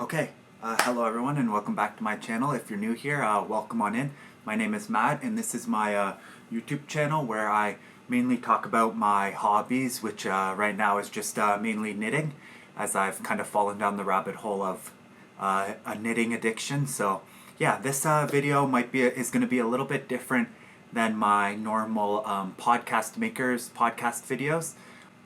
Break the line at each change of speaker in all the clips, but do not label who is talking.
Okay, hello everyone and welcome back to my channel. If you're new here, welcome on in. My name is Matt and this is my YouTube channel where I mainly talk about my hobbies, which right now is just mainly knitting, as I've kind of fallen down the rabbit hole of a knitting addiction. So yeah, this video is going to be a little bit different than my normal podcast videos.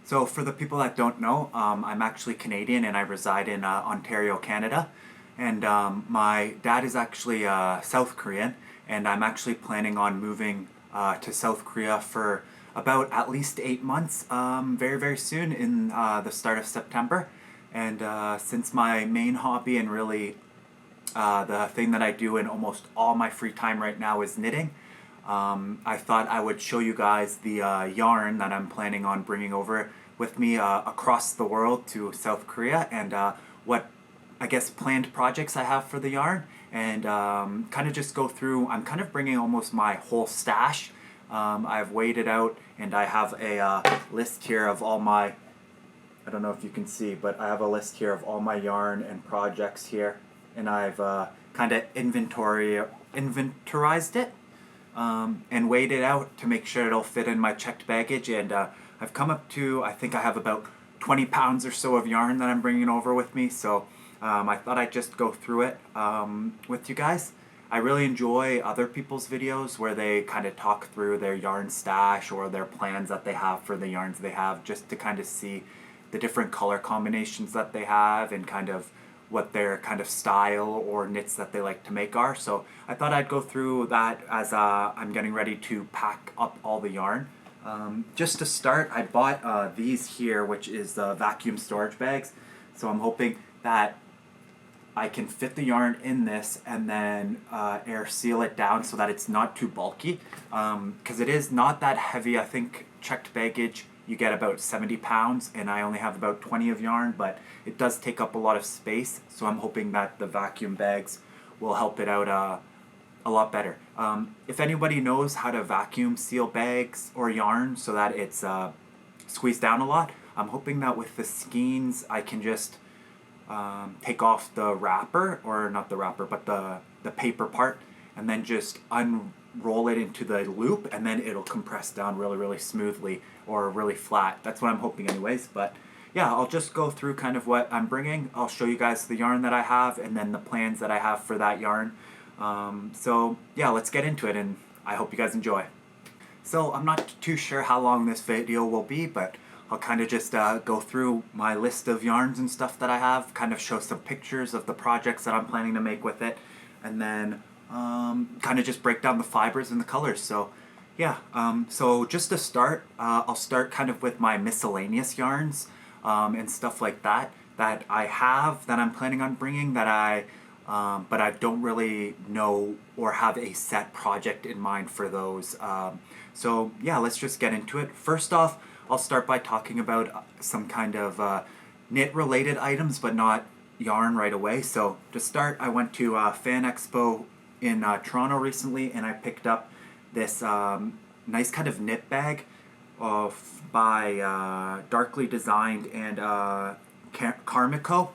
So for the people that don't know, I'm actually Canadian and I reside in Ontario, Canada. And my dad is actually South Korean, and I'm actually planning on moving to South Korea for about at least 8 months, very, very soon in the start of September. And since my main hobby and really the thing that I do in almost all my free time right now is knitting, I thought I would show you guys the yarn that I'm planning on bringing over with me across the world to South Korea, and what I guess planned projects I have for the yarn, and kind of just go through. I'm kind of bringing almost my whole stash. I've weighed it out and I have a list here of all my, I don't know if you can see, but I have a list here of all my yarn and projects here, and I've kind of inventorized it and weighed it out to make sure it'll fit in my checked baggage. And I've come up to, I think I have about 20 pounds or so of yarn that I'm bringing over with me. So I thought I'd just go through it with you guys. I really enjoy other people's videos where they kind of talk through their yarn stash or their plans that they have for the yarns they have, just to kind of see the different color combinations that they have and kind of what their kind of style or knits that they like to make are. So I thought I'd go through that as I'm getting ready to pack up all the yarn. Just to start, I bought these here, which is the vacuum storage bags. So I'm hoping that I can fit the yarn in this and then air seal it down so that it's not too bulky, because it is not that heavy. I think checked baggage you get about 70 pounds and I only have about 20 of yarn, but it does take up a lot of space, so I'm hoping that the vacuum bags will help it out a lot better. If anybody knows how to vacuum seal bags or yarn so that it's squeezed down a lot, I'm hoping that with the skeins I can just take off the wrapper, or not the wrapper, but the paper part, and then just unroll it into the loop, and then it'll compress down really, really smoothly or really flat. That's what I'm hoping anyways. But yeah, I'll just go through kind of what I'm bringing. I'll show you guys the yarn that I have and then the plans that I have for that yarn. So yeah, let's get into it and I hope you guys enjoy. So I'm not too sure how long this video will be, but I'll kind of just go through my list of yarns and stuff that I have, kind of show some pictures of the projects that I'm planning to make with it, and then kind of just break down the fibers and the colors. So yeah, so just to start, I'll start kind of with my miscellaneous yarns and stuff like that I have, that I'm planning on bringing, but I don't really know or have a set project in mind for those. So yeah, let's just get into it. First off, I'll start by talking about some kind of knit related items, but not yarn right away. So to start, I went to Fan Expo in Toronto recently, and I picked up this nice kind of knit bag by Darkly Designed and Carmico.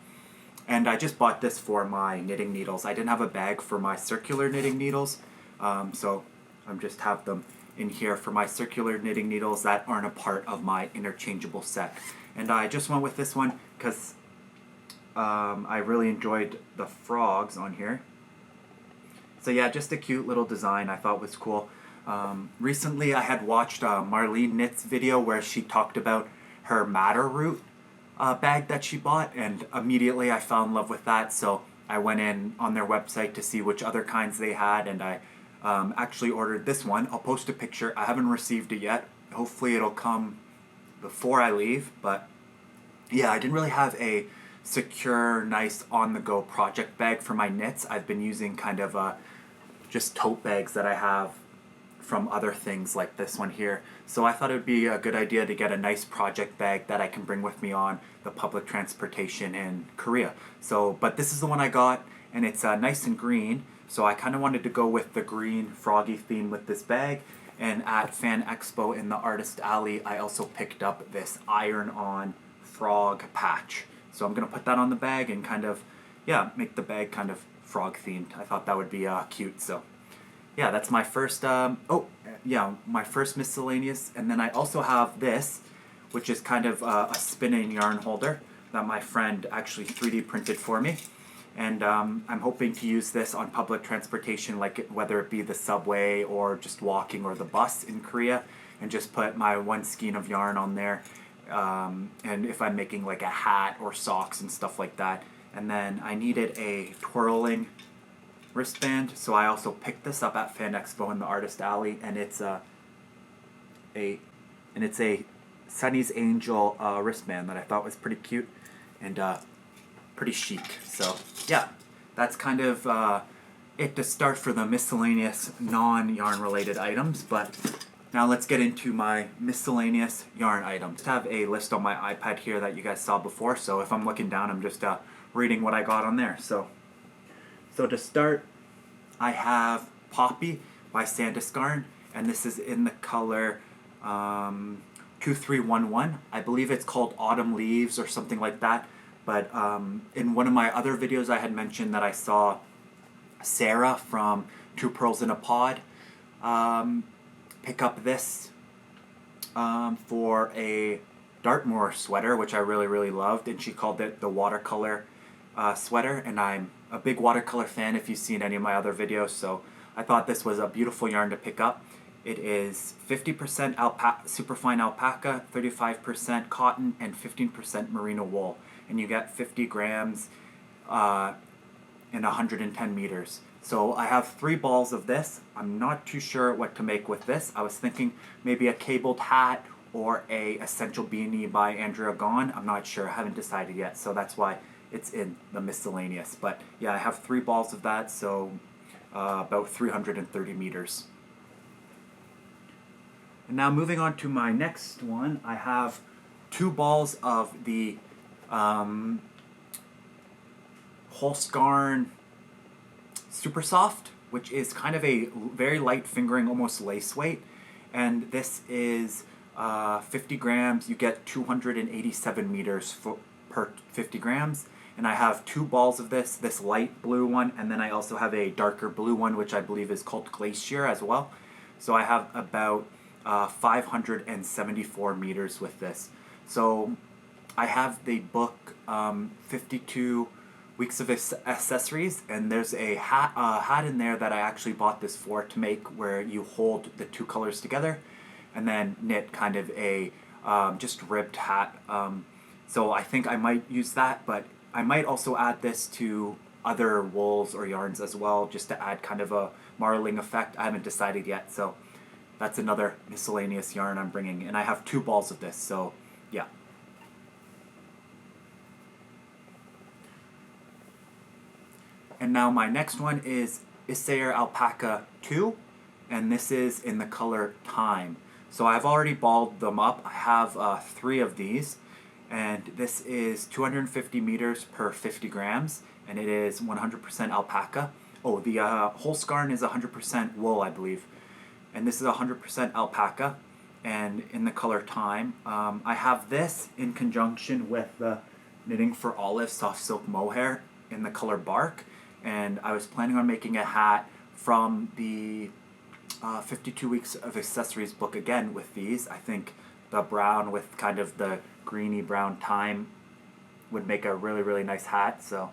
And I just bought this for my knitting needles. I didn't have a bag for my circular knitting needles, so I just have them in here for my circular knitting needles that aren't a part of my interchangeable set. And I just went with this one because I really enjoyed the frogs on here. So yeah, just a cute little design I thought was cool. Recently I had watched Marlene Knit's video where she talked about her madder root bag that she bought, and immediately I fell in love with that. So I went in on their website to see which other kinds they had, and I actually ordered this one. I'll post a picture. I haven't received it yet. Hopefully it'll come before I leave, but yeah, I didn't really have a secure, nice on-the-go project bag for my knits. I've been using kind of just tote bags that I have from other things like this one here. So I thought it would be a good idea to get a nice project bag that I can bring with me on the public transportation in Korea. So, but this is the one I got, and it's nice and green. So I kind of wanted to go with the green froggy theme with this bag. And at Fan Expo in the Artist Alley, I also picked up this iron-on frog patch. So I'm going to put that on the bag and kind of, yeah, make the bag kind of frog themed. I thought that would be cute. So yeah, that's my first. My first miscellaneous, and then I also have this, which is kind of a spinning yarn holder that my friend actually 3D printed for me. And I'm hoping to use this on public transportation, like whether it be the subway or just walking or the bus in Korea, and just put my one skein of yarn on there. And if I'm making like a hat or socks and stuff like that. And then I needed a twirling wristband, so I also picked this up at Fan Expo in the Artist Alley, and it's a Sunny's Angel wristband that I thought was pretty cute and pretty chic. So yeah, that's kind of it to start for the miscellaneous non-yarn related items. But now let's get into my miscellaneous yarn items. I have a list on my iPad here that you guys saw before, so if I'm looking down, I'm just reading what I got on there. So to start, I have Poppy by Sandisgarn, and this is in the color 2311. I believe it's called Autumn Leaves or something like that. But in one of my other videos, I had mentioned that I saw Sarah from Two Pearls in a Pod pick up this for a Dartmoor sweater, which I really, really loved, and she called it the watercolor sweater, and I'm a big watercolor fan if you've seen any of my other videos, so I thought this was a beautiful yarn to pick up. It is 50% superfine alpaca, 35% cotton, and 15% merino wool, and you get 50 grams and 110 meters. So I have 3 balls of this. I'm not too sure what to make with this. I was thinking maybe a cabled hat or a essential beanie by Andrea Gaughan. I'm not sure. I haven't decided yet, so that's why it's in the miscellaneous. But yeah, I have 3 balls of that, so about 330 meters. And now moving on to my next one, I have 2 balls of the Holsgarn Super Soft, which is kind of a very light fingering, almost lace weight. And this is 50 grams. You get 287 meters per 50 grams. And I have 2 balls of this light blue one, and then I also have a darker blue one, which I believe is called Glacier as well. So I have about 574 meters with this. So I have the book 52 Weeks of Accessories, and there's a hat in there that I actually bought this for, to make where you hold the 2 colors together and then knit kind of a just ribbed hat. So I think I might use that, but I might also add this to other wools or yarns as well, just to add kind of a marling effect. I haven't decided yet, so that's another miscellaneous yarn I'm bringing, and I have 2 balls of this, so yeah. And now my next one is Isair Alpaca 2, and this is in the color Time. So I've already balled them up. I have 3 of these, and this is 250 meters per 50 grams, and it is 100% alpaca. Oh, the Holsgarn is 100% wool, I believe, and this is 100% alpaca, and in the color Time. I have this in conjunction with the Knitting for Olive Soft Silk Mohair in the color Bark, and I was planning on making a hat from the 52 Weeks of Accessories book again with these. I think the brown with kind of the greeny brown Time would make a really, really nice hat, so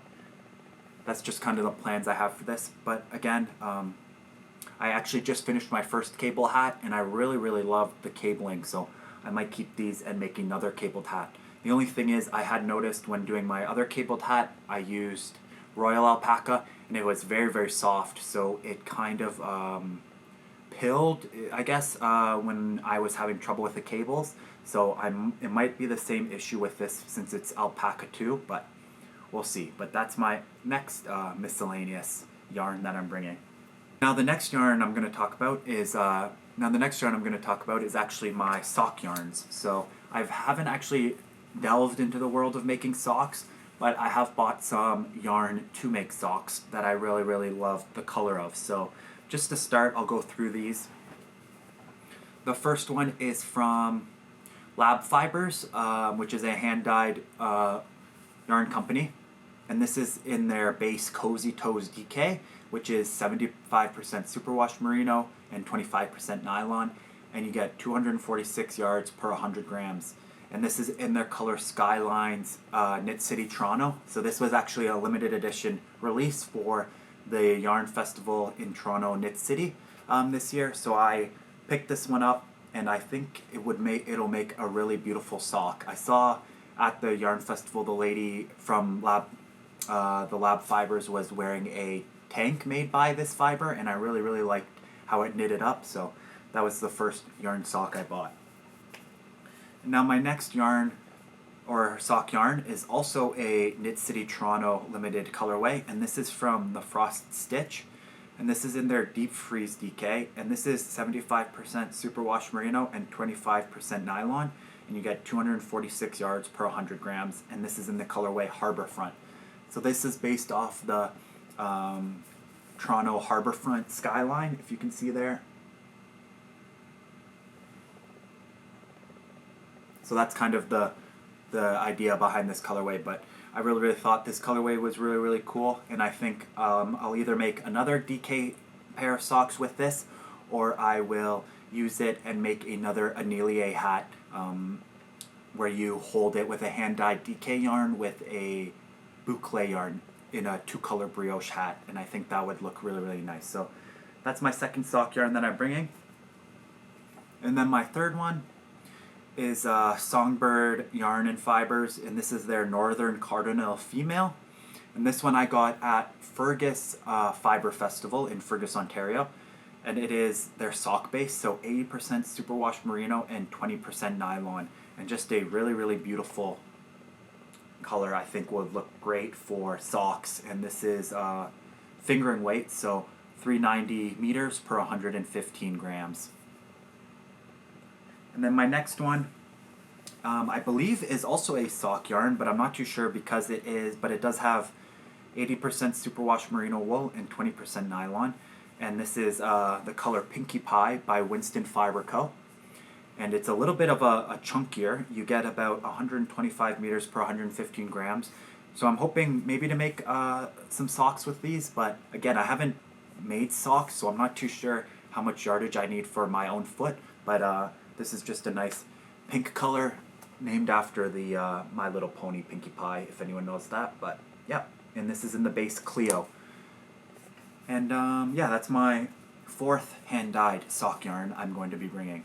that's just kind of the plans I have for this. But again, I actually just finished my first cable hat, and I really, really loved the cabling, so I might keep these and make another cabled hat. The only thing is, I had noticed when doing my other cabled hat, I used Royal Alpaca, and it was very, very soft, so it kind of pilled, I guess, when I was having trouble with the cables. So it might be the same issue with this since it's alpaca too, but we'll see. But that's my next miscellaneous yarn that I'm bringing. Now the next yarn I'm going to talk about is actually my sock yarns. So I haven't actually delved into the world of making socks, but I have bought some yarn to make socks that I really, really love the color of. So just to start, I'll go through these. The first one is from Lab Fibers, which is a hand-dyed yarn company. and this is in their base Cozy Toes DK, which is 75% superwash merino and 25% nylon, and you get 246 yards per 100 grams. And this is in their color Skylines Knit City Toronto. So this was actually a limited edition release for the Yarn Festival in Toronto Knit City this year. So I picked this one up, and I think it'll make a really beautiful sock. I saw at the Yarn Festival the lady from the Lab Fibers was wearing a tank made by this fiber, and I really liked how it knitted up. So that was the first yarn sock I bought. Now my next yarn or sock yarn is also a Knit City Toronto limited colorway, and this is from the Frost Stitch, and this is in their Deep Freeze DK, and this is 75% superwash merino and 25% nylon, and you get 246 yards per 100 grams, and this is in the colorway Harborfront. So this is based off the Toronto Harborfront skyline, if you can see there. So that's kind of the idea behind this colorway, but I really thought this colorway was really cool, and I think I'll either make another DK pair of socks with this, or I will use it and make another Annelie hat where you hold it with a hand-dyed DK yarn with a boucle yarn in a 2-color brioche hat, and I think that would look really nice. So that's my second sock yarn that I'm bringing. And then my third one is Songbird Yarn and Fibers, and this is their Northern Cardinal Female. And this one I got at Fergus Fiber Festival in Fergus, Ontario. And it is their sock base, so 80% superwash merino and 20% nylon. And just a really beautiful color. I think would look great for socks. And this is fingering weight, so 390 meters per 115 grams. And then my next one, I believe is also a sock yarn, but I'm not too sure because it does have 80% superwash merino wool and 20% nylon. And this is the color Pinkie Pie by Winston Fiber Co. And it's a little bit of a chunkier. You get about 125 meters per 115 grams. So I'm hoping maybe to make some socks with these, but again, I haven't made socks, so I'm not too sure how much yardage I need for my own foot, but this is just a nice pink color named after the My Little Pony Pinkie Pie, if anyone knows that. But yeah, and this is in the base Clio. And yeah, that's my fourth hand-dyed sock yarn I'm going to be bringing.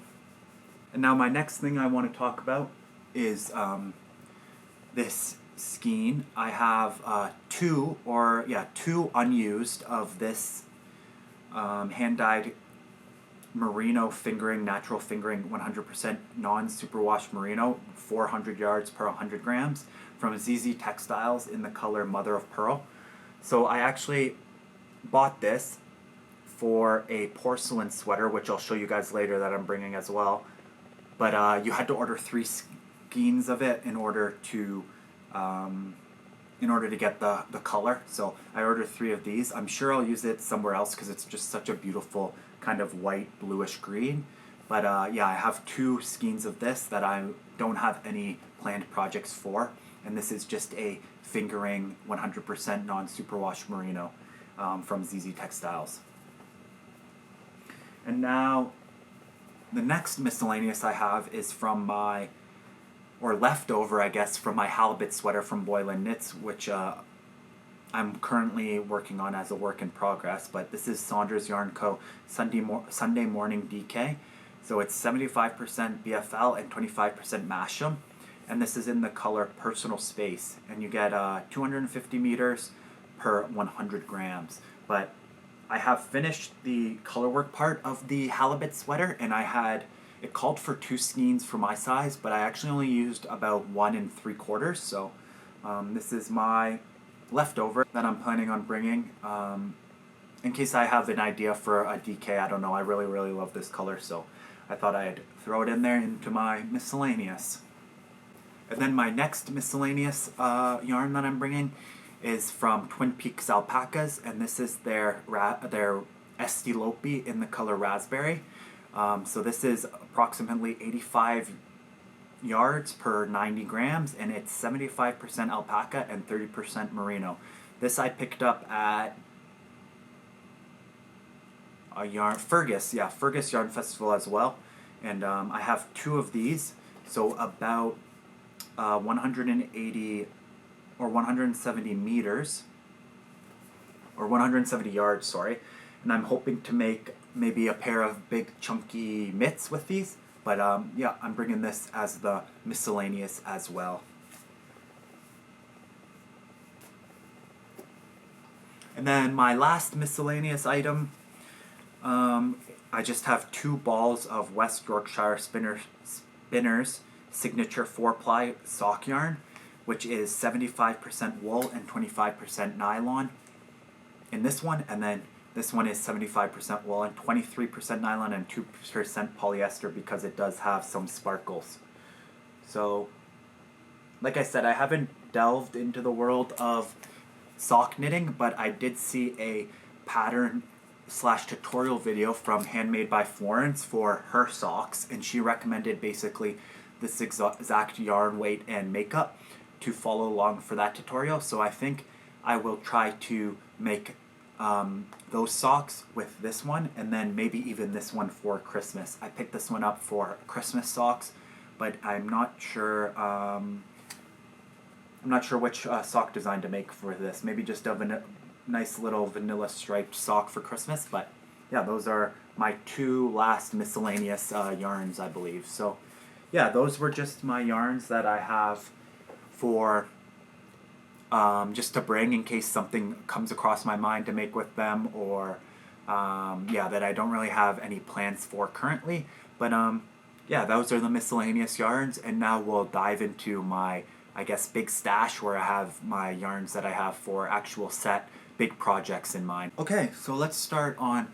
And now my next thing I want to talk about is this skein. I have two unused of this hand-dyed merino fingering, natural fingering, 100% non-superwash merino, 400 yards per 100 grams from ZZ Textiles in the color Mother of Pearl. So I actually bought this for a porcelain sweater, which I'll show you guys later that I'm bringing as well. But you had to order 3 skeins of it in order to get the color. So I ordered 3 of these. I'm sure I'll use it somewhere else because it's just such a beautiful kind of white bluish green. But yeah, I have 2 skeins of this that I don't have any planned projects for, and this is just a fingering 100% non-superwash merino from ZZ Textiles. And now the next miscellaneous I have is from my, or leftover I guess, from my halibut sweater from Boylan Knits, which I'm currently working on as a work in progress, but this is Saunders Yarn Co. Sunday Morning DK. So it's 75% BFL and 25% Masham, and this is in the color Personal Space, and you get 250 meters per 100 grams. But I have finished the colorwork part of the halibut sweater, and it called for 2 skeins for my size, but I actually only used about 1 3/4, so this is my leftover that I'm planning on bringing in case I have an idea for a DK. I don't know, I really love this color, so I thought I'd throw it in there into my miscellaneous. And then my next miscellaneous yarn that I'm bringing is from Twin Peaks Alpacas, and this is their Estilope in the color Raspberry. So this is approximately 85 yards per 90 grams, and it's 75% alpaca and 30% merino. This I picked up at a Fergus Yarn Festival as well, and I have 2 of these, so about 180 or 170 meters, or 170 yards, sorry, and I'm hoping to make maybe a pair of big chunky mitts with these, but yeah, I'm bringing this as the miscellaneous as well. And then my last miscellaneous item, I just have 2 balls of West Yorkshire Spinners Signature 4-ply sock yarn, which is 75% wool and 25% nylon in this one, and then this one is 75% wool and 23% nylon and 2% polyester because it does have some sparkles. So, like I said, I haven't delved into the world of sock knitting, but I did see a pattern / tutorial video from Handmade by Florence for her socks, and she recommended basically this exact yarn weight and makeup to follow along for that tutorial. So I think I will try to make those socks with this one, and then maybe even this one for Christmas. I picked this one up for Christmas socks, but I'm not sure which sock design to make for this. Maybe just a nice little vanilla striped sock for Christmas. But yeah, those are my 2 last miscellaneous yarns, I believe. So yeah, those were just my yarns that I have for just to bring in case something comes across my mind to make with them, or yeah, that I don't really have any plans for currently. But yeah, those are the miscellaneous yarns, and now we'll dive into my, I guess, big stash where I have my yarns that I have for actual set big projects in mind. Okay, so let's start on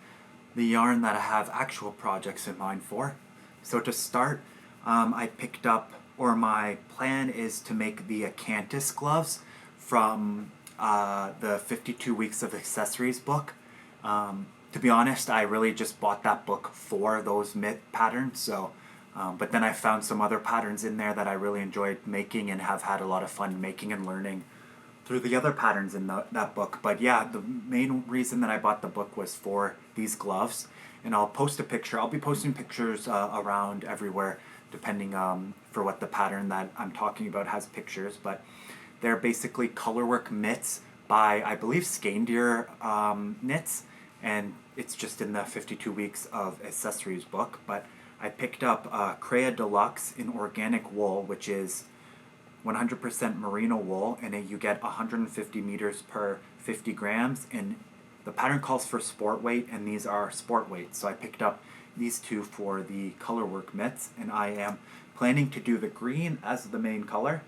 the yarn that I have actual projects in mind for. So to start, I picked up, or my plan is to make the Acanthus gloves from the 52 Weeks of Accessories book. To be honest, I really just bought that book for those mitt patterns, so but then I found some other patterns in there that I really enjoyed making and have had a lot of fun making and learning through the other patterns in that book. But yeah, the main reason that I bought the book was for these gloves, and I'll post a picture. I'll be posting pictures around everywhere depending for what the pattern that I'm talking about has pictures, but they're basically colorwork mitts by, I believe, Skandir Knits, and it's just in the 52 Weeks of Accessories book. But I picked up Crea Deluxe in organic wool, which is 100% merino wool, and you get 150 meters per 50 grams, and the pattern calls for sport weight, and these are sport weight. So I picked up these 2 for the colorwork mitts, and I am planning to do the green as the main color,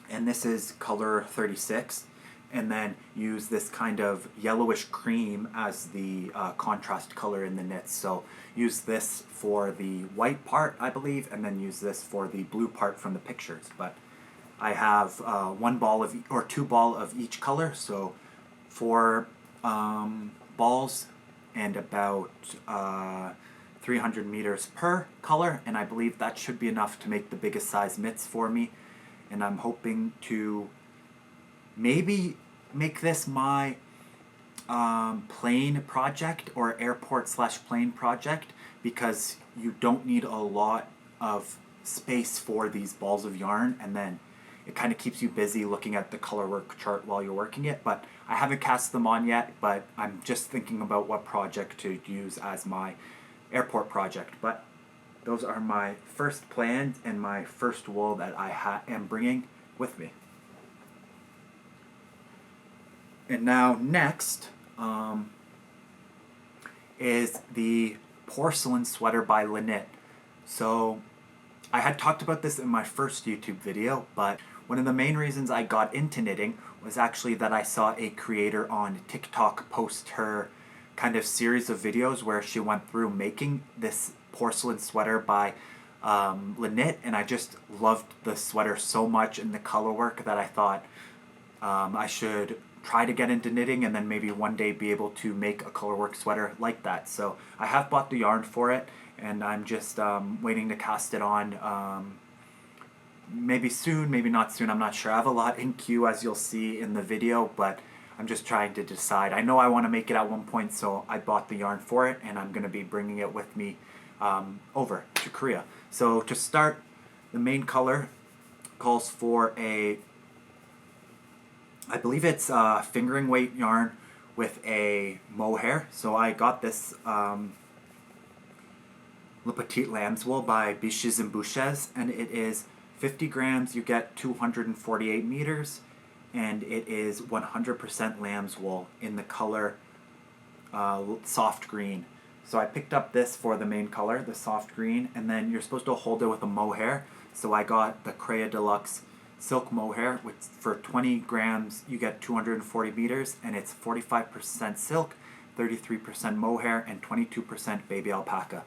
and this is color 36, and then use this kind of yellowish cream as the contrast color in the knits. So use this for the white part, I believe, and then use this for the blue part from the pictures. But I have 1 ball of, or 2 ball of each color, so 4 balls and about 300 meters per color, and I believe that should be enough to make the biggest size mitts for me. And I'm hoping to maybe make this my plane project, or airport / plane project, because you don't need a lot of space for these balls of yarn, and then it kind of keeps you busy looking at the colorwork chart while you're working it. But I haven't cast them on yet, but I'm just thinking about what project to use as my airport project. But those are my first plans and my first wool that I am bringing with me. And now next is the porcelain sweater by Lynette. So I had talked about this in my first YouTube video, but one of the main reasons I got into knitting was actually that I saw a creator on TikTok post her kind of series of videos where she went through making this porcelain sweater by Lynette, and I just loved the sweater so much and the color work that I thought I should try to get into knitting, and then maybe one day be able to make a colorwork sweater like that. So I have bought the yarn for it, and I'm just waiting to cast it on. Maybe soon, maybe not soon, I'm not sure. I have a lot in queue, as you'll see in the video, but I'm just trying to decide. I know I want to make it at one point, so I bought the yarn for it, and I'm going to be bringing it with me over to Korea. So to start, the main color calls for a, I believe it's fingering weight yarn with a mohair. So I got this Le Petit Lamb's Wool by Biches and Bouches, and it is 50 grams, you get 248 meters, and it is 100% lamb's wool in the color soft green. So I picked up this for the main color, the soft green, and then you're supposed to hold it with a mohair. So I got the Crea Deluxe Silk Mohair, which for 20 grams you get 240 meters, and it's 45% silk, 33% mohair, and 22% baby alpaca.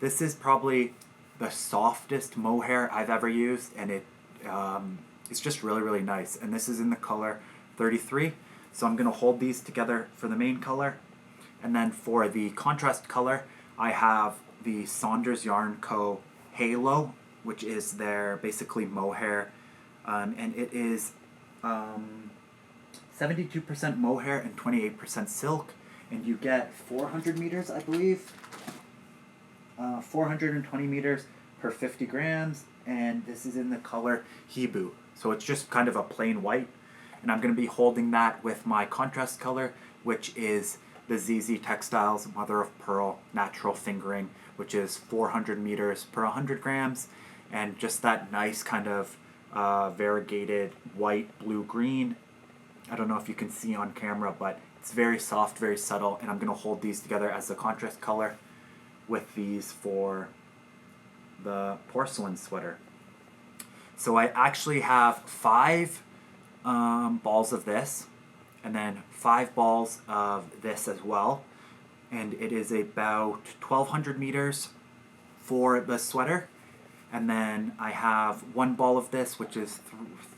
This is probably the softest mohair I've ever used, and it's just really, really nice. And this is in the color 33. So I'm going to hold these together for the main color. And then for the contrast color, I have the Saunders Yarn Co. Halo, which is their basically mohair. And it is 72% mohair and 28% silk. And you get 400 meters, I believe. 420 meters per 50 grams, and this is in the color Hibu. So it's just kind of a plain white, and I'm going to be holding that with my contrast color, which is the ZZ Textiles Mother of Pearl Natural Fingering, which is 400 meters per 100 grams, and just that nice kind of variegated white, blue, green. I don't know if you can see on camera, but it's very soft, very subtle, and I'm going to hold these together as the contrast color with these for the porcelain sweater. So I actually have 5 balls of this, and then 5 balls of this as well, and it is about 1,200 meters for the sweater. And then I have 1 ball of this, which is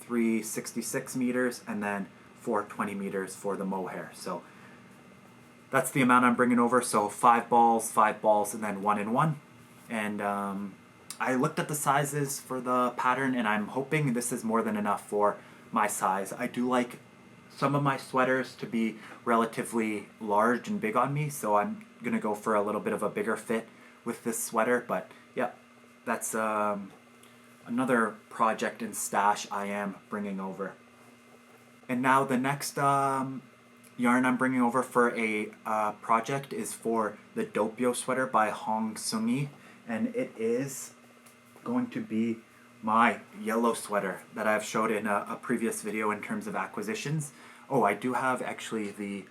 366 meters, and then 420 meters for the mohair. So that's the amount I'm bringing over. So 5 balls, and then 1 and 1. And I looked at the sizes for the pattern, and I'm hoping this is more than enough for my size. I do like some of my sweaters to be relatively large and big on me, so I'm going to go for a little bit of a bigger fit with this sweater. But yeah, that's another project and stash I am bringing over. And now the next yarn I'm bringing over for a project is for the Doppio sweater by Hong Seung-hee, and it is going to be my yellow sweater that I've showed in a previous video in terms of acquisitions. Oh, I do have actually the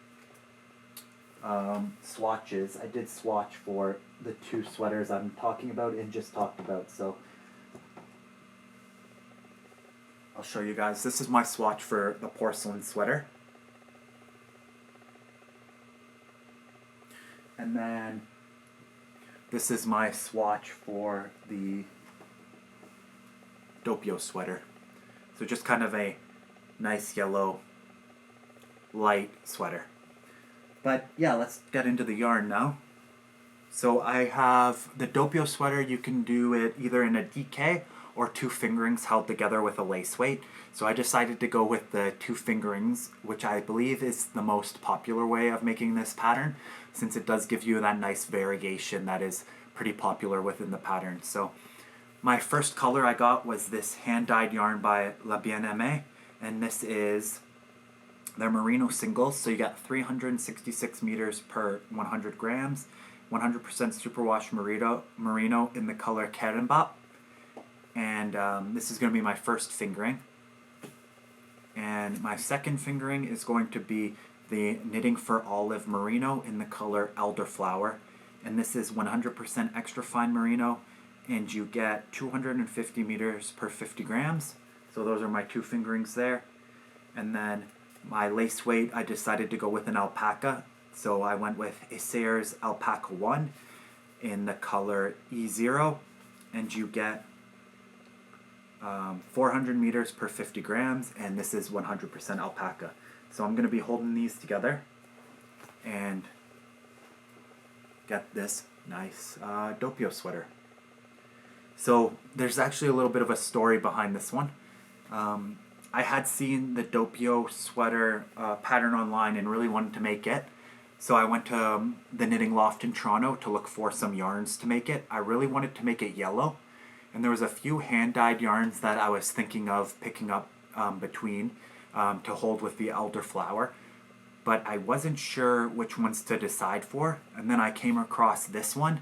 swatches. I did swatch for the 2 sweaters I'm talking about and just talked about, so I'll show you guys. This is my swatch for the porcelain sweater. And then this is my swatch for the Doppio sweater. So just kind of a nice yellow light sweater. But yeah, let's get into the yarn now. So I have the Doppio sweater. You can do it either in a DK or 2 fingerings held together with a lace weight. So I decided to go with the 2 fingerings, which I believe is the most popular way of making this pattern, since it does give you that nice variegation that is pretty popular within the pattern. So my first color I got was this hand-dyed yarn by La Bien-Aimée, and this is their merino singles. So you got 366 meters per 100 grams, 100% superwash merino in the color Kerembap. And this is going to be my first fingering. And my second fingering is going to be the Knitting for Olive merino in the color Elderflower. And this is 100% extra fine merino, and you get 250 meters per 50 grams. So those are my 2 fingerings there. And then my lace weight, I decided to go with an alpaca. So I went with Essayer's Alpaca 1 in the color E0, and you get 400 meters per 50 grams, and this is 100% alpaca. So I'm going to be holding these together and get this Nice. Doppio sweater. So there's actually a little bit of a story behind this one. I had seen the Doppio sweater pattern online and really wanted to make it. So I went to the Knitting Loft in Toronto to look for some yarns to make it. I really wanted to make it yellow. And there was a few hand-dyed yarns that I was thinking of picking up between to hold with the elderflower. But I wasn't sure which ones to decide for. And then I came across this one.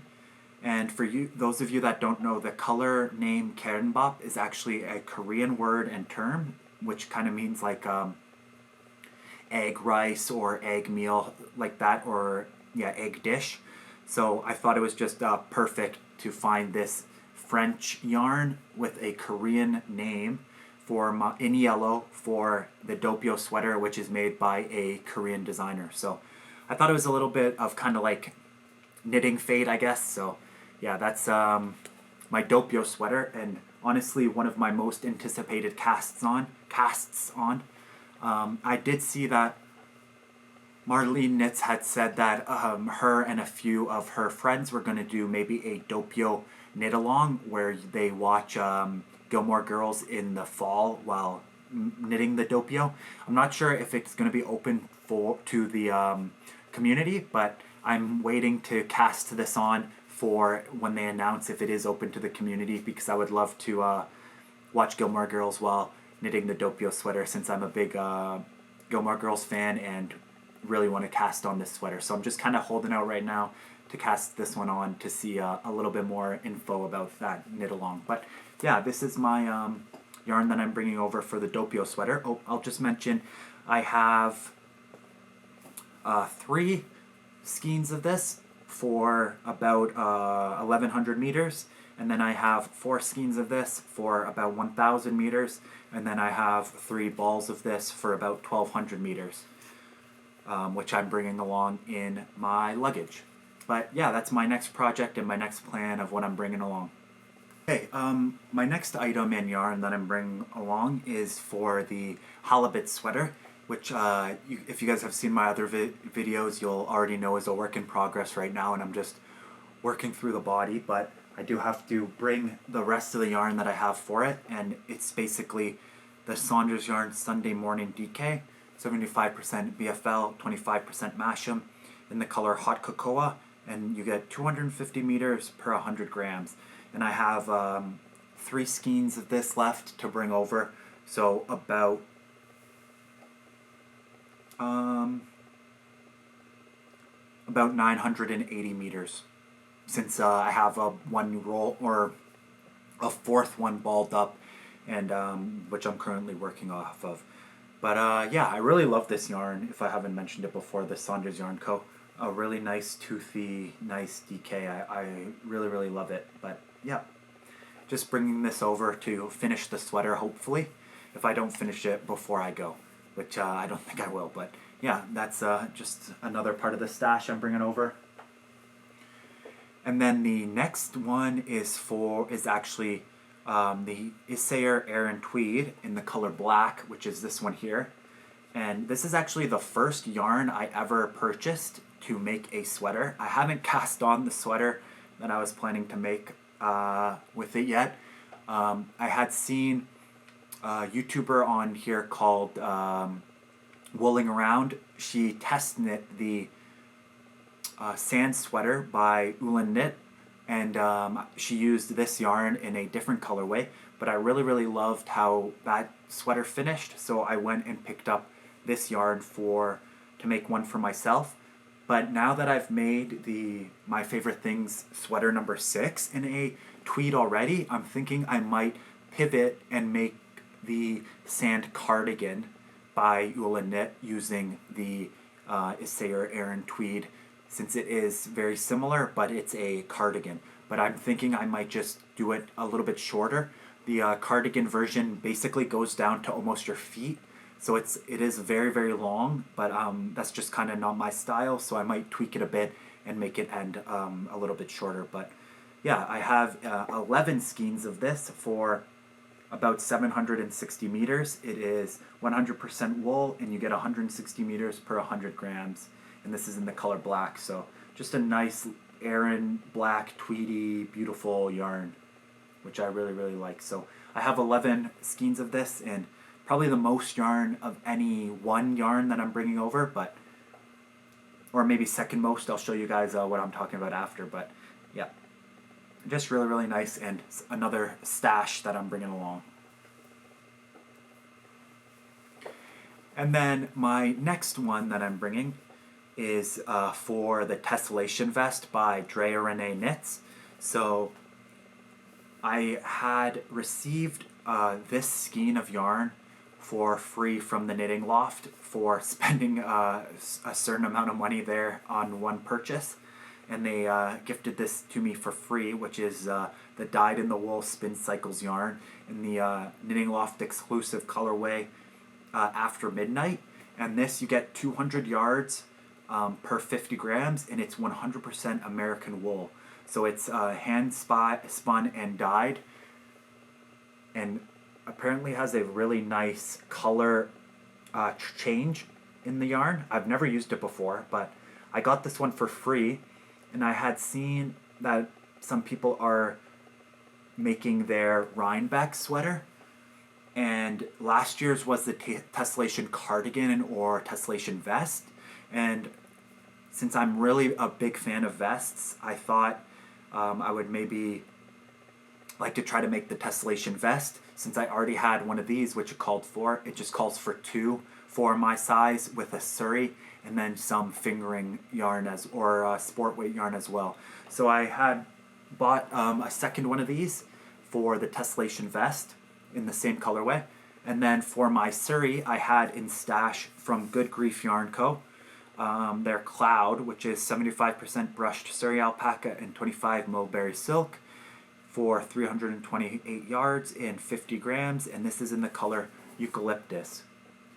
And for you, those of you that don't know, the color name Kernbap is actually a Korean word and term, which kind of means like egg rice or egg meal like that, or yeah, egg dish. So I thought it was just perfect to find this French yarn with a Korean name for in yellow for the Doppio sweater, which is made by a Korean designer. So I thought it was a little bit of kind of like knitting fate, I guess. So yeah, that's my Doppio sweater, and honestly one of my most anticipated casts on. I did see that Marlene Knits had said that her and a few of her friends were going to do maybe a Doppio knit along where they watch Gilmore Girls in the fall while knitting the Doppio. I'm not sure if it's going to be open to the community, but I'm waiting to cast this on for when they announce if it is open to the community, because I would love to watch Gilmore Girls while knitting the Doppio sweater, since I'm a big Gilmore Girls fan and really want to cast on this sweater. So I'm just kind of holding out right now to cast this one on to see a little bit more info about that knit along. But yeah, this is my yarn that I'm bringing over for the Doppio sweater. Oh, I'll just mention I have 3 skeins of this for about 1100 meters, and then I have 4 skeins of this for about 1000 meters, and then I have 3 balls of this for about 1200 meters, which I'm bringing along in my luggage. But yeah, that's my next project and my next plan of what I'm bringing along. Okay, my next item in yarn that I'm bringing along is for the halibut sweater, which if you guys have seen my other videos, you'll already know is a work in progress right now, and I'm just working through the body, but I do have to bring the rest of the yarn that I have for it, and it's basically the Saunders Yarn Sunday Morning DK, 75% BFL, 25% Masham, in the color Hot Cocoa, and you get 250 meters per 100 grams. And I have 3 skeins of this left to bring over, so about about 980 meters, since I have one roll or a 4th one balled up, and which I'm currently working off of. But yeah, I really love this yarn. If I haven't mentioned it before, the Saunders Yarn Co. A really nice toothy, nice DK. I really love it. But yeah, just bringing this over to finish the sweater, hopefully, if I don't finish it before I go, which I don't think I will. But yeah, that's just another part of the stash I'm bringing over. And then the next one is actually the Isayer Aran Tweed in the color black, which is this one here. And this is actually the first yarn I ever purchased to make a sweater. I haven't cast on the sweater that I was planning to make with it yet. I had seen a YouTuber on here called Wooling Around. She test knit the sand sweater by Ulan Knit, and she used this yarn in a different colorway, but I really loved how that sweater finished, so I went and picked up this yarn to make one for myself. But now that I've made the My Favorite Things sweater number 6 in a tweed already, I'm thinking I might pivot and make the sand cardigan by Ulan Knit using the Isayer Aran Tweed, since it is very similar, but it's a cardigan. But I'm thinking I might just do it a little bit shorter. The cardigan version basically goes down to almost your feet, so it is very long, but that's just kind of not my style, so I might tweak it a bit and make it end a little bit shorter. But yeah, I have 11 skeins of this for about 760 meters. It is 100% wool, and you get 160 meters per 100 grams, and this is in the color black, so just a nice Aran black tweedy beautiful yarn, which I really, really like. So I have 11 skeins of this, and probably the most yarn of any one yarn that I'm bringing over, but, or maybe second most. I'll show you guys what I'm talking about after, but yeah, just really, really nice, and another stash that I'm bringing along. And then my next one that I'm bringing is for the Tessellation Vest by Drea Renee Knits. So I had received this skein of yarn for free from the Knitting Loft for spending a certain amount of money there on one purchase. And they gifted this to me for free, which is the Dyed in the Wool Spin Cycles yarn in the Knitting Loft exclusive colorway After Midnight. And this, you get 200 yards per 50 grams, and it's 100% American wool. So it's hand spun and dyed, and apparently has a really nice color change in the yarn. I've never used it before, but I got this one for free, and I had seen that some people are making their Rhinebeck sweater, and last year's was the Tessellation cardigan or Tessellation vest, and since I'm really a big fan of vests, I thought I would maybe like to try to make the Tessellation vest, since I already had one of these, which it just calls for 2 for my size with a Surrey, and then some fingering yarn or sport weight yarn as well. So I had bought a second one of these for the Tessellation vest in the same colorway, and then for my Surrey I had in stash from Good Grief Yarn Co. Their Cloud, which is 75% brushed Surrey alpaca and 25 mulberry silk for 328 yards and 50 grams, and this is in the color Eucalyptus.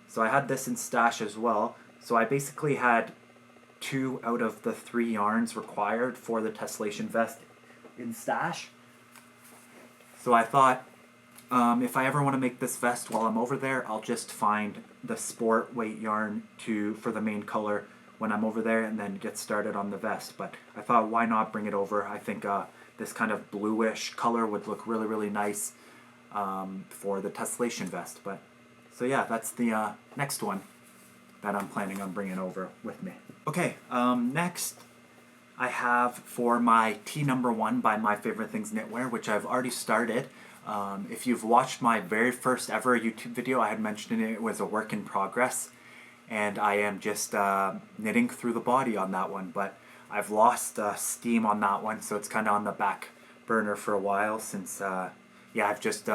So I had this in stash as well. So I basically had 2 out of the 3 yarns required for the Tessellation vest in stash. So I thought, if I ever want to make this vest while I'm over there, I'll just find the sport weight yarn for the main color when I'm over there, and then get started on the vest. But I thought, why not bring it over? I think this kind of bluish color would look really, really nice for the Tessellation vest. But so yeah, that's the next one that I'm planning on bringing over with me. Okay, next I have for my Tea Number 1 by My Favorite Things Knitwear, which I've already started. If you've watched my very first ever YouTube video, I had mentioned it was a work in progress, and I am just knitting through the body on that one, but I've lost steam on that one, so it's kind of on the back burner for a while since, I've just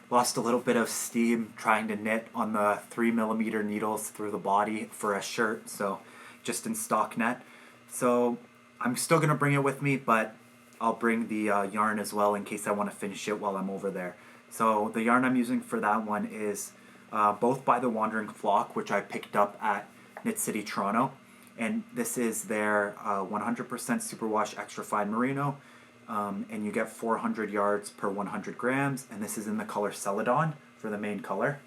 lost a little bit of steam trying to knit on the 3mm needles through the body for a shirt, so just in stock net. So I'm still going to bring it with me, but I'll bring the yarn as well in case I want to finish it while I'm over there. So the yarn I'm using for that one is both by the Wandering Flock, which I picked up at Knit City, Toronto. And this is their 100% superwash extra fine merino. And you get 400 yards per 100 grams. And this is in the color Celadon for the main color.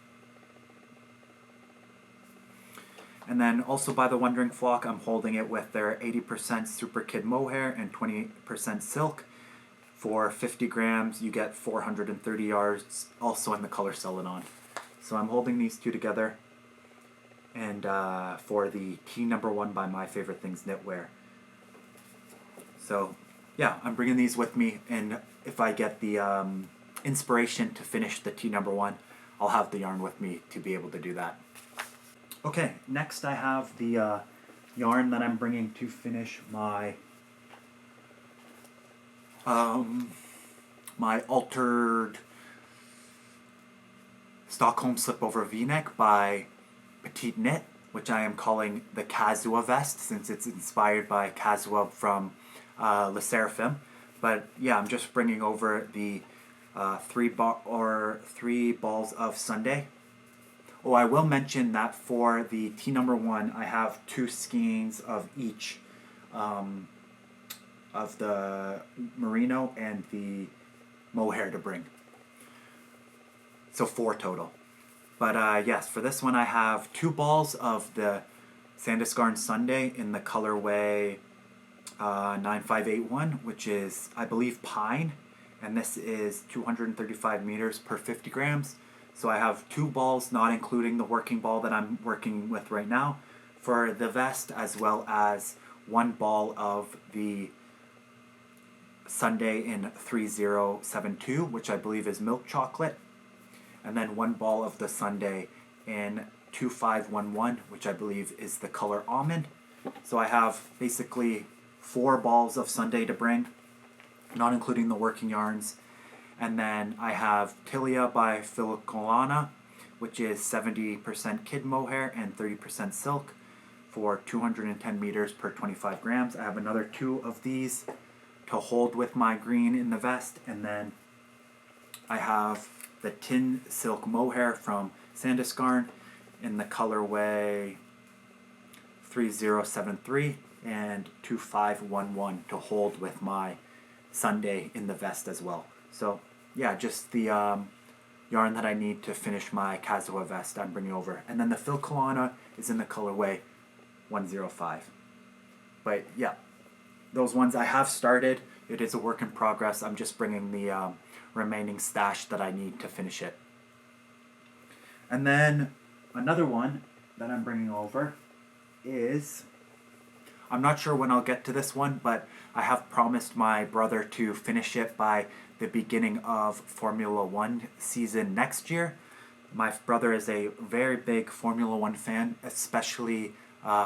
And then also by the Wandering Flock, I'm holding it with their 80% Super Kid mohair and 20% silk. For 50 grams, you get 430 yards, also in the color Celadon. So I'm holding these two together. And for the Tea Number 1 by My Favorite Things Knitwear. So yeah, I'm bringing these with me, and if I get the inspiration to finish the Tea Number 1, I'll have the yarn with me to be able to do that. Okay, next I have the yarn that I'm bringing to finish my my altered Stockholm Slipover V-neck by Petite Knit, which I am calling the Kazua vest since it's inspired by Kazua from Le Seraphim. But yeah, I'm just bringing over the 3 balls of Sunday. Oh, I will mention that for the Tea Number 1, I have 2 skeins of each of the merino and the mohair to bring. So 4 total. But yes, for this one I have 2 balls of the Sandisgarn Sunday in the colorway 9581, which is, I believe, pine, and this is 235 meters per 50 grams. So I have 2 balls, not including the working ball that I'm working with right now, for the vest, as well as 1 ball of the sundae in 3072, which I believe is milk chocolate, and then 1 ball of the sundae in 2511, which I believe is the color almond. So I have basically 4 balls of sundae to bring, not including the working yarns. And then I have Tilia by Filicolana, which is 70% kid mohair and 30% silk, for 210 meters per 25 grams. I have another 2 of these to hold with my green in the vest. And then I have the tin silk mohair from Sandisgarn in the colorway 3073 and 2511 to hold with my sundae in the vest as well. So yeah, just the yarn that I need to finish my Kazawa vest I'm bringing over. And then the Filicolana is in the colorway 105. But yeah, those ones I have started. It is a work in progress. I'm just bringing the remaining stash that I need to finish it. And then another one that I'm bringing over is, I'm not sure when I'll get to this one, but I have promised my brother to finish it by the beginning of Formula One season next year. My brother is a very big Formula One fan, especially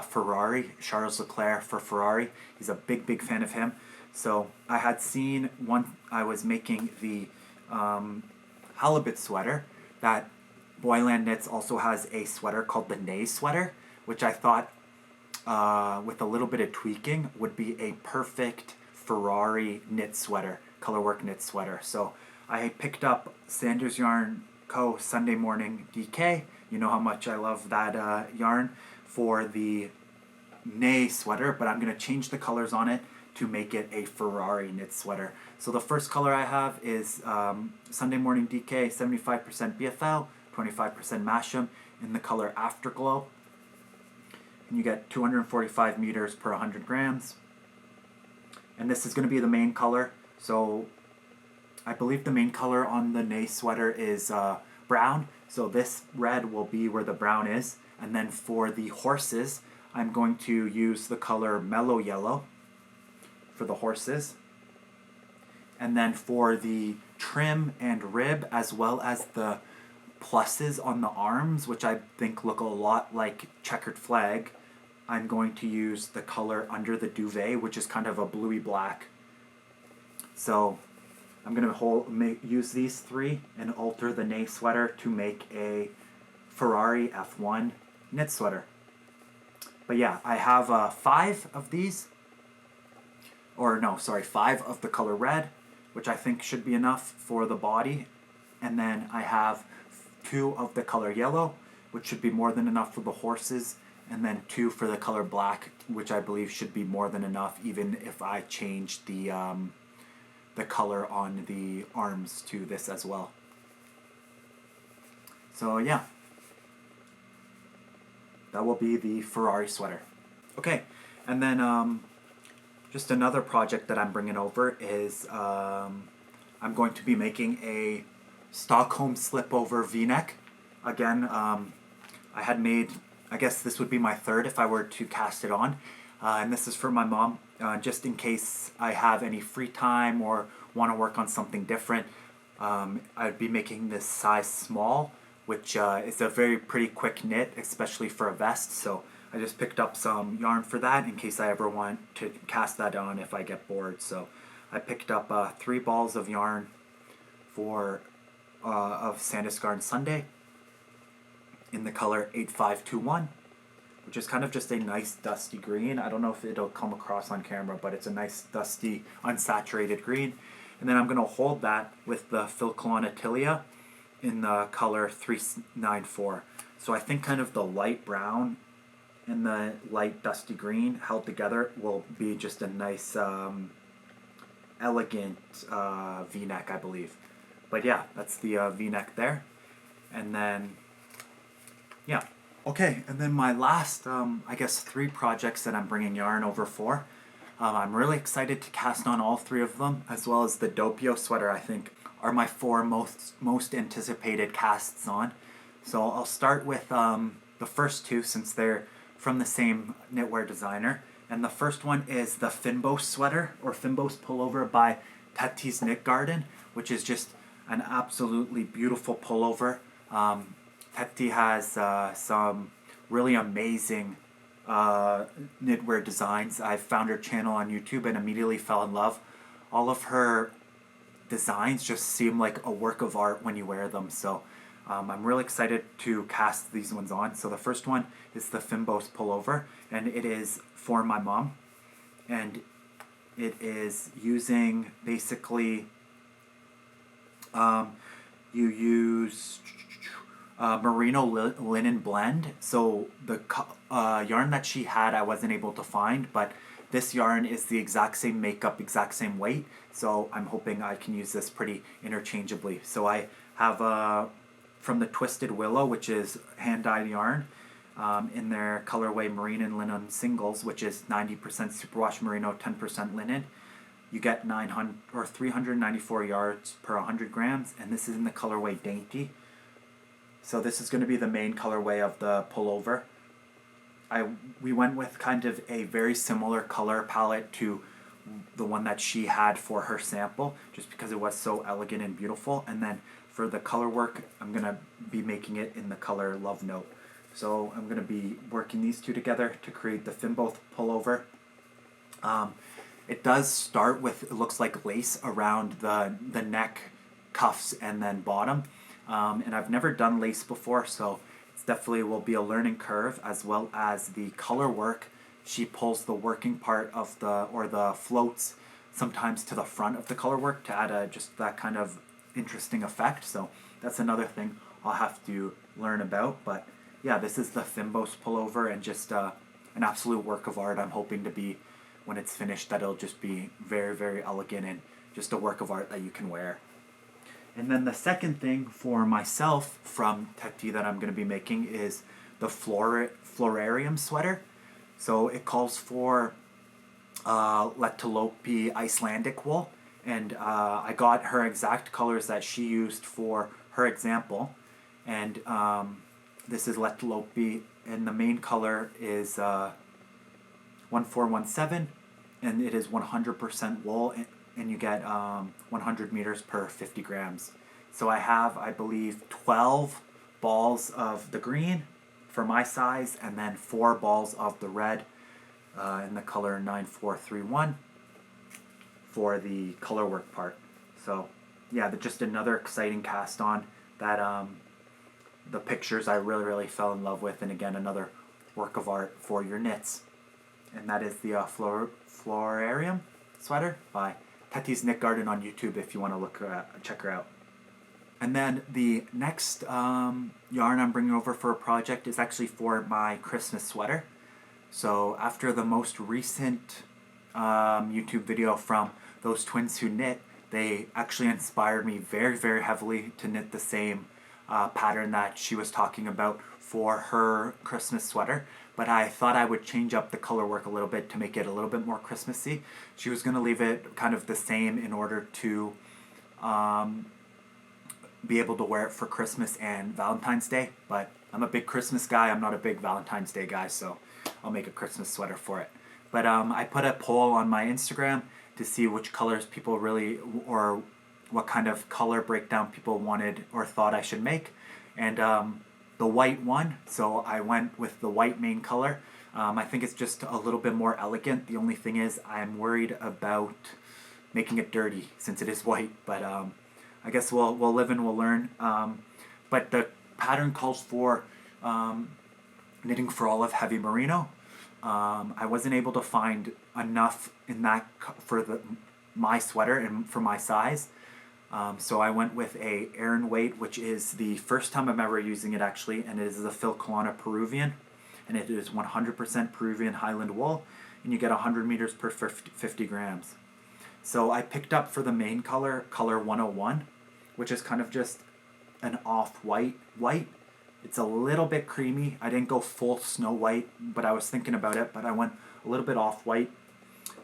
Ferrari, Charles Leclerc for Ferrari. He's a big fan of him. So I had seen one, I was making the halibut sweater that Boyland Knits also has a sweater called the Nay sweater, which I thought with a little bit of tweaking would be a perfect Ferrari knit sweater, colorwork knit sweater. So I picked up Sanders Yarn Co. Sunday Morning DK. You know how much I love that yarn, for the Nay sweater, but I'm going to change the colors on it to make it a Ferrari knit sweater. So the first color I have is Sunday Morning DK 75% BFL, 25% Masham in the color Afterglow. And you get 245 meters per 100 grams. And this is going to be the main color. So I believe the main color on the Nay sweater is brown. So this red will be where the brown is. And then for the horses, I'm going to use the color Mellow Yellow for the horses. And then for the trim and rib, as well as the pluses on the arms, which I think look a lot like checkered flag, I'm going to use the color Under the Duvet, which is kind of a bluey black. So I'm going to use these 3 and alter the Nay sweater to make a Ferrari F1 knit sweater. But yeah, I have 5 of these. Or no, sorry, 5 of the color red, which I think should be enough for the body. And then I have 2 of the color yellow, which should be more than enough for the horses. And then 2 for the color black, which I believe should be more than enough, even if I change the color on the arms to this as well. So yeah, that will be the Ferrari sweater. Okay, and then just another project that I'm bringing over is I'm going to be making a Stockholm slipover V-neck. Again, I had made, I guess this would be my 3rd if I were to cast it on. And this is for my mom, just in case I have any free time or want to work on something different. I'd be making this size small, which is a very pretty quick knit, especially for a vest. So I just picked up some yarn for that in case I ever want to cast that on if I get bored. So I picked up 3 balls of yarn for of Sandisgarn Sunday in the color 8521, which is kind of just a nice dusty green. I don't know if it'll come across on camera, but it's a nice dusty unsaturated green. And then I'm going to hold that with the Filicolana Tilia in the color 394. So I think kind of the light brown and the light dusty green held together will be just a nice elegant V-neck, I believe. But yeah, that's the V-neck there. And then yeah, okay, and then my last I guess 3 projects that I'm bringing yarn over for. I'm really excited to cast on all three of them, as well as the Doppio sweater. I think are my four most anticipated casts on. So I'll start with the first two, since they're from the same knitwear designer. And the first one is the Finbos sweater, or Finbos pullover by Tati's Knit Garden, which is just an absolutely beautiful pullover. Tati has some really amazing knitwear designs. I found her channel on YouTube and immediately fell in love. All of her designs just seem like a work of art when you wear them. So I'm really excited to cast these ones on. So the first one is the Finbos pullover, and it is for my mom. And it is using basically, you use merino linen blend. So the yarn that she had I wasn't able to find, but this yarn is the exact same makeup, exact same weight. So I'm hoping I can use this pretty interchangeably. So I have from the Twisted Willow, which is hand-dyed yarn, in their colorway Marine and Linen Singles, which is 90% superwash merino, 10% linen. You get 900 or 394 yards per 100 grams, and this is in the colorway Dainty. So this is going to be the main colorway of the pullover. We went with kind of a very similar color palette to the one that she had for her sample, just because it was so elegant and beautiful. And then for the color work, I'm going to be making it in the color Love Note. So I'm going to be working these two together to create the Finbos pullover. It does start with, it looks like lace around the neck, cuffs, and then bottom. And I've never done lace before, so it's definitely will be a learning curve, as well as the color work. She pulls the working part of the floats sometimes to the front of the color work to add just that kind of interesting effect. So that's another thing I'll have to learn about. But yeah, this is the Finbos pullover, and just an absolute work of art. I'm hoping to be, when it's finished, that it'll just be very, very elegant and just a work of art that you can wear. And then the second thing for myself from Tati that I'm going to be making is the Florarium sweater. So it calls for Letalopi Icelandic wool, and I got her exact colors that she used for her example. And this is Letalopi, and the main color is 1417, and it is 100% wool, and you get 100 meters per 50 grams. So I have, I believe, 12 balls of the green for my size, and then 4 balls of the red in the color 9431 for the color work part. So yeah, just another exciting cast on that the pictures I really, really fell in love with, and again, another work of art for your knits. And that is the Florarium sweater by Tati's Knit Garden on YouTube if you want to check her out. And then the next yarn I'm bringing over for a project is actually for my Christmas sweater. So after the most recent YouTube video from those twins who knit, they actually inspired me very, very heavily to knit the same pattern that she was talking about for her Christmas sweater. But I thought I would change up the color work a little bit to make it a little bit more Christmassy. She was going to leave it kind of the same in order to be able to wear it for Christmas and Valentine's Day. But I'm a big Christmas guy. I'm not a big Valentine's Day guy, so I'll make a Christmas sweater for it. But I put a poll on my Instagram to see which colors people really, or what kind of color breakdown people wanted or thought I should make. And the white one, so I went with the white main color. I think it's just a little bit more elegant. The only thing is I'm worried about making it dirty since it is white, but I guess we'll live and we'll learn. But the pattern calls for knitting for all of heavy merino. I wasn't able to find enough in that for my sweater and for my size. So I went with a Aran weight, which is the first time I'm ever using it actually, and it is the Phil Colonna Peruvian, and it is 100% Peruvian Highland wool, and you get 100 meters per 50 grams. So I picked up for the main color 101, which is kind of just an off-white white. It's a little bit creamy. I didn't go full Snow White, but I was thinking about it, but I went a little bit off-white.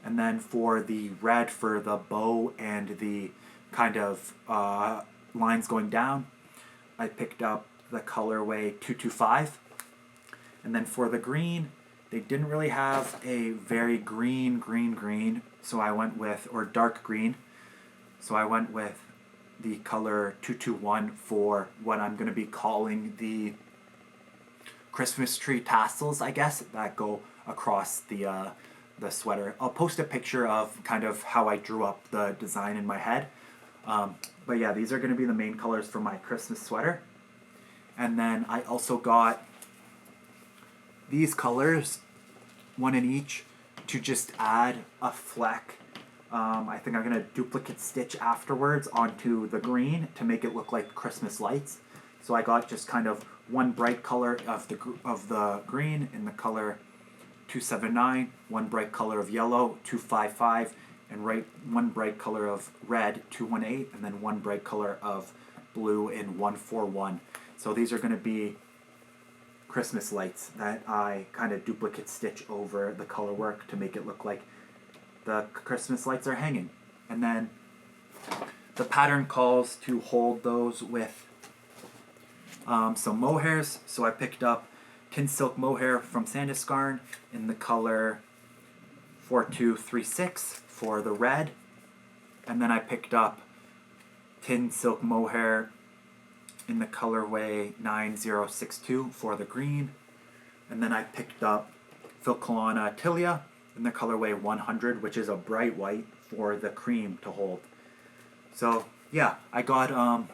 And then for the red for the bow and the kind of lines going down, I picked up the colorway 225. And then for the green, they didn't really have a very green, so I went with, or dark green, so I went with the color 221 for what I'm going to be calling the Christmas tree tassels, I guess, that go across the sweater. I'll post a picture of kind of how I drew up the design in my head. But yeah, these are going to be the main colors for my Christmas sweater. And then I also got these colors, one in each, to just add a fleck. I think I'm going to duplicate stitch afterwards onto the green to make it look like Christmas lights. So I got just kind of one bright color of the green in the color 279, one bright color of yellow 255, and one bright color of red 218, and then one bright color of blue in 141. So these are going to be Christmas lights that I kind of duplicate stitch over the color work to make it look like the Christmas lights are hanging. And then the pattern calls to hold those with some mohairs. So I picked up tin silk mohair from Sandisgarn in the color 4236 for the red. And then I picked up tin silk mohair in the colorway 9062 for the green. And then I picked up Filcolana Tilia in the colorway 100, which is a bright white, for the cream to hold. So yeah, I got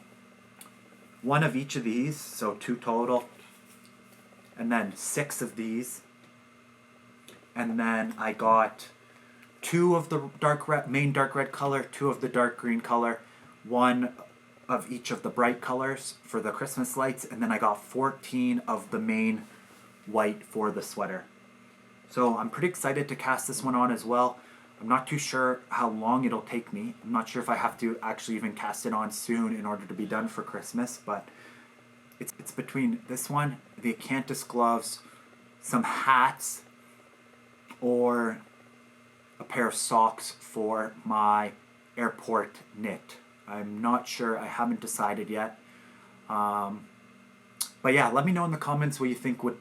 one of each of these, so 2 total, and then 6 of these. And then I got 2 of the main dark red color, 2 of the dark green color, 1 of each of the bright colors for the Christmas lights, and then I got 14 of the main white for the sweater. So I'm pretty excited to cast this one on as well. I'm not too sure how long it'll take me. I'm not sure if I have to actually even cast it on soon in order to be done for Christmas, but it's between this one, the acanthus gloves, some hats, or a pair of socks for my airport knit. I'm not sure. I haven't decided yet. But yeah, let me know in the comments what you think would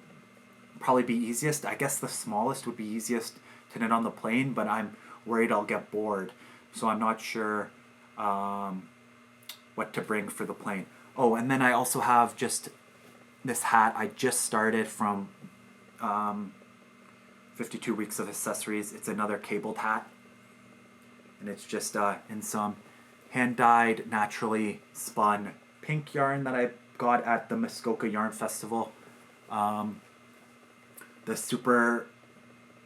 probably be easiest. I guess the smallest would be easiest to knit on the plane, but I'm worried I'll get bored. So I'm not sure what to bring for the plane. Oh, and then I also have just this hat I just started from 52 Weeks of Accessories. It's another cabled hat. And it's just in some hand-dyed, naturally spun pink yarn that I got at the Muskoka Yarn Festival. The Super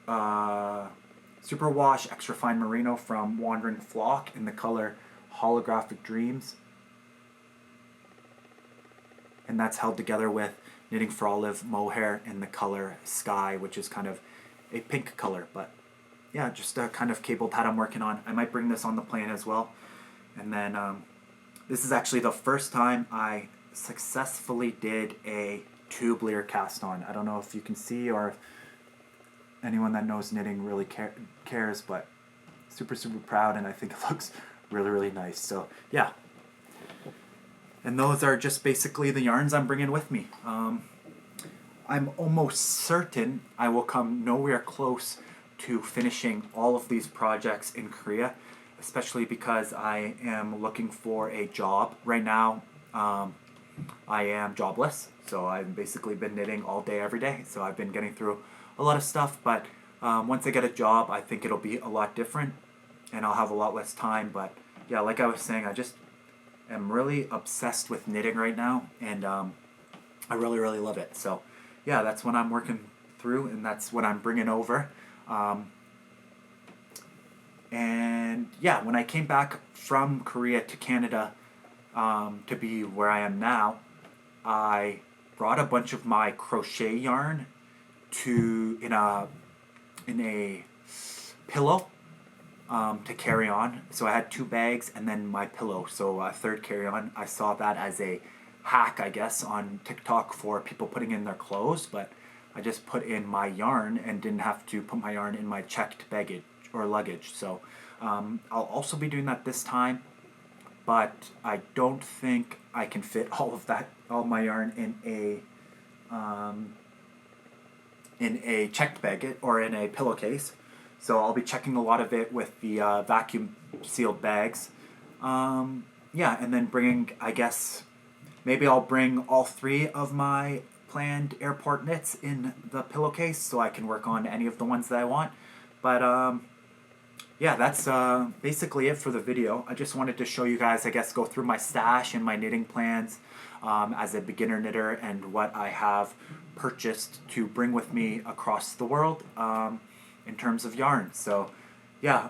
Wash Extra Fine Merino from Wandering Flock in the color Holographic Dreams. And that's held together with Knitting for Olive mohair in the color Sky, which is kind of a pink color. But yeah, just a kind of cabled hat I'm working on. I might bring this on the plane as well. And then this is actually the first time I successfully did a tube leer cast on. I don't know if you can see, or if anyone that knows knitting really cares, but super proud, and I think it looks really nice. So yeah, and those are just basically the yarns I'm bringing with me. I'm almost certain I will come nowhere close to finishing all of these projects in Korea, especially because I am looking for a job right now. I am jobless, so I've basically been knitting all day, every day. So I've been getting through a lot of stuff, but once I get a job, I think it'll be a lot different, and I'll have a lot less time. But yeah, like I was saying, I just am really obsessed with knitting right now, and I really love it. So yeah, that's what I'm working through, and that's what I'm bringing over. And yeah, when I came back from Korea to Canada to be where I am now, I brought a bunch of my crochet yarn in a pillow to carry on. So I had 2 bags and then my pillow, so a third carry-on. I saw that as a hack, I guess, on TikTok for people putting in their clothes, but I just put in my yarn and didn't have to put my yarn in my checked baggage or luggage. So I'll also be doing that this time, but I don't think I can fit all my yarn in a checked bag or in a pillowcase. So I'll be checking a lot of it with the vacuum sealed bags. Yeah, and then bringing, I guess, maybe I'll bring all 3 of my planned airport knits in the pillowcase so I can work on any of the ones that I want. But yeah, that's basically it for the video. I just wanted to show you guys, I guess, go through my stash and my knitting plans as a beginner knitter and what I have purchased to bring with me across the world in terms of yarn. So yeah,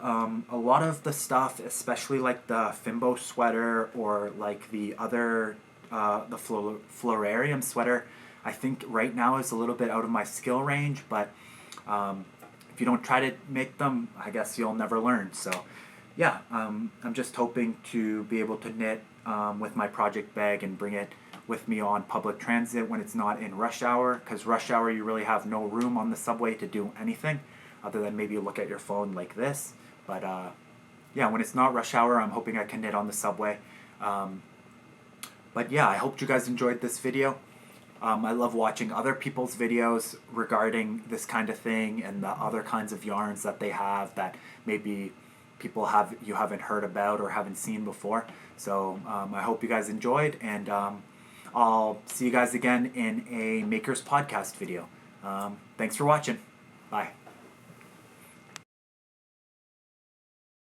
a lot of the stuff, especially like the Fimbo sweater or like the other, the Florarium sweater, I think right now is a little bit out of my skill range, but if you don't try to make them, I guess you'll never learn. So yeah, I'm just hoping to be able to knit with my project bag and bring it with me on public transit when it's not in rush hour, because rush hour you really have no room on the subway to do anything other than maybe look at your phone like this. But yeah, when it's not rush hour, I'm hoping I can knit on the subway. But yeah, I hope you guys enjoyed this video. I love watching other people's videos regarding this kind of thing and the other kinds of yarns that they have that maybe you haven't heard about or haven't seen before. So I hope you guys enjoyed, and I'll see you guys again in a Makers Podcast video. Thanks for watching. Bye.